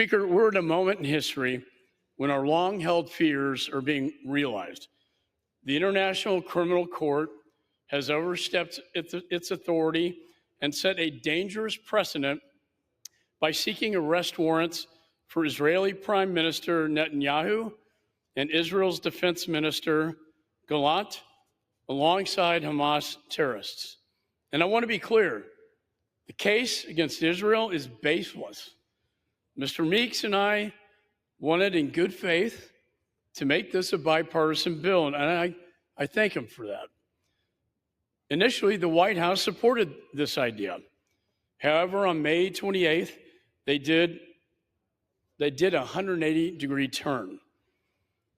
Speaker, we're at a moment in history when our long-held fears are being realized. The International Criminal Court has overstepped its authority and set a dangerous precedent by seeking arrest warrants for Israeli Prime Minister Netanyahu and Israel's Defense Minister Gallant alongside Hamas terrorists. And I want to be clear, the case against Israel is baseless. Mr. Meeks and I wanted in good faith to make this a bipartisan bill, and I thank him for that. Initially, the White House supported this idea. However, on May 28th, they did a 180-degree turn.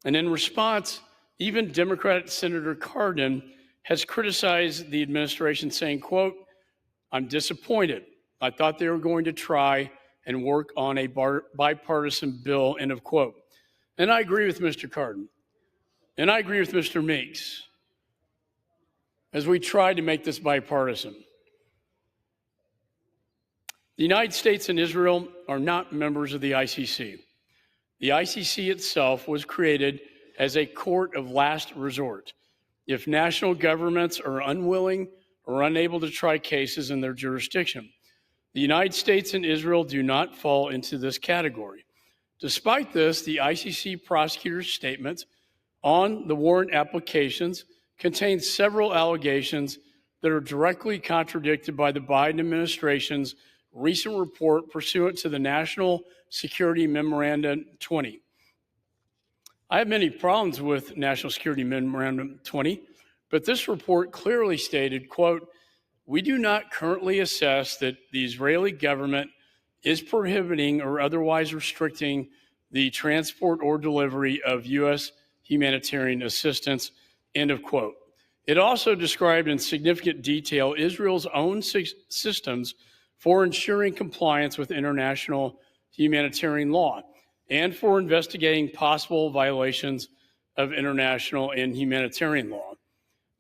And in response, even Democrat Senator Cardin has criticized the administration, saying, quote, "I'm disappointed. I thought they were going to try and work on a bipartisan bill," end of quote. And I agree with Mr. Cardin. And I agree with Mr. Meeks as we try to make this bipartisan. The United States and Israel are not members of the ICC. The ICC itself was created as a court of last resort if national governments are unwilling or unable to try cases in their jurisdiction. The United States and Israel do not fall into this category. Despite this, the ICC prosecutor's statement on the warrant applications contains several allegations that are directly contradicted by the Biden administration's recent report pursuant to the National Security Memorandum 20. I have many problems with National Security Memorandum 20, but this report clearly stated, quote, "We do not currently assess that the Israeli government is prohibiting or otherwise restricting the transport or delivery of U.S. humanitarian assistance," end of quote. It also described in significant detail Israel's own systems for ensuring compliance with international humanitarian law and for investigating possible violations of international and humanitarian law.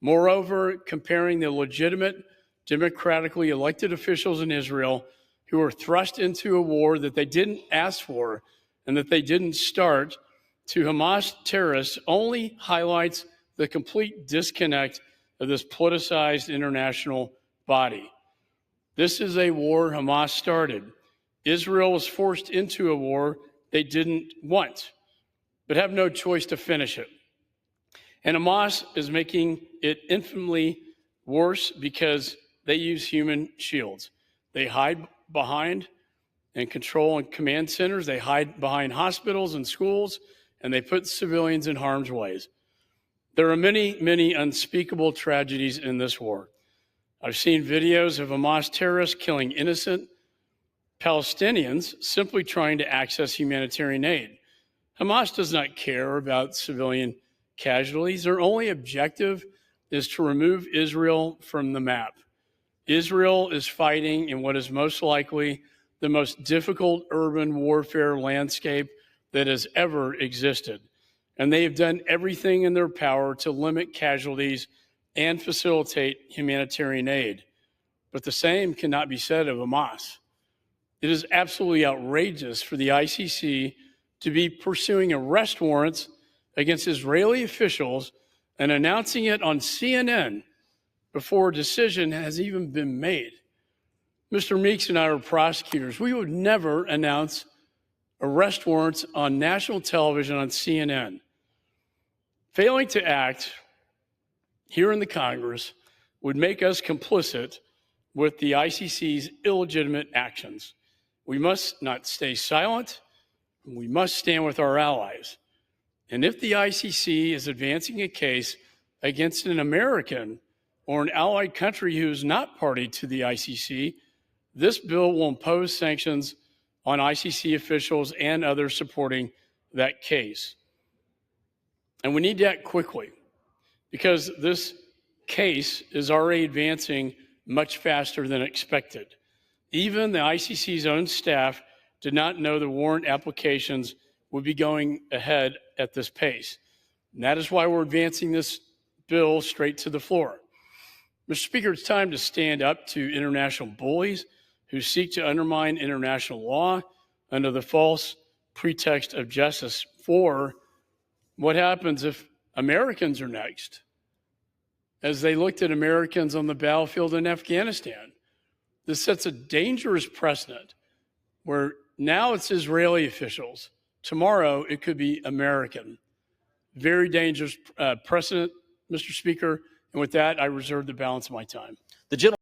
Moreover, comparing the legitimate democratically elected officials in Israel who were thrust into a war that they didn't ask for and that they didn't start to Hamas terrorists only highlights the complete disconnect of this politicized international body. This is a war Hamas started. Israel was forced into a war they didn't want, but have no choice to finish it. And Hamas is making it infinitely worse because they use human shields. They hide behind and control and command centers. They hide behind hospitals and schools, and they put civilians in harm's way. There are many, many unspeakable tragedies in this war. I've seen videos of Hamas terrorists killing innocent Palestinians simply trying to access humanitarian aid. Hamas does not care about civilian casualties. Their only objective is to remove Israel from the map. Israel is fighting in what is most likely the most difficult urban warfare landscape that has ever existed. And they have done everything in their power to limit casualties and facilitate humanitarian aid. But the same cannot be said of Hamas. It is absolutely outrageous for the ICC to be pursuing arrest warrants against Israeli officials and announcing it on CNN before a decision has even been made. Mr. Meeks and I are prosecutors. We would never announce arrest warrants on national television on CNN. Failing to act here in the Congress would make us complicit with the ICC's illegitimate actions. We must not stay silent. We must stand with our allies. And if the ICC is advancing a case against an American or an allied country who is not party to the ICC, this bill will impose sanctions on ICC officials and others supporting that case. And we need to act quickly because this case is already advancing much faster than expected. Even the ICC's own staff did not know the warrant applications would be going ahead at this pace. And that is why we're advancing this bill straight to the floor. Mr. Speaker, it's time to stand up to international bullies who seek to undermine international law, under the false pretext of justice for what happens if Americans are next, as they looked at Americans on the battlefield in Afghanistan. This sets a dangerous precedent where now it's Israeli officials. Tomorrow it could be American. Very dangerous precedent, Mr. Speaker. And with that, I reserve the balance of my time. The gentleman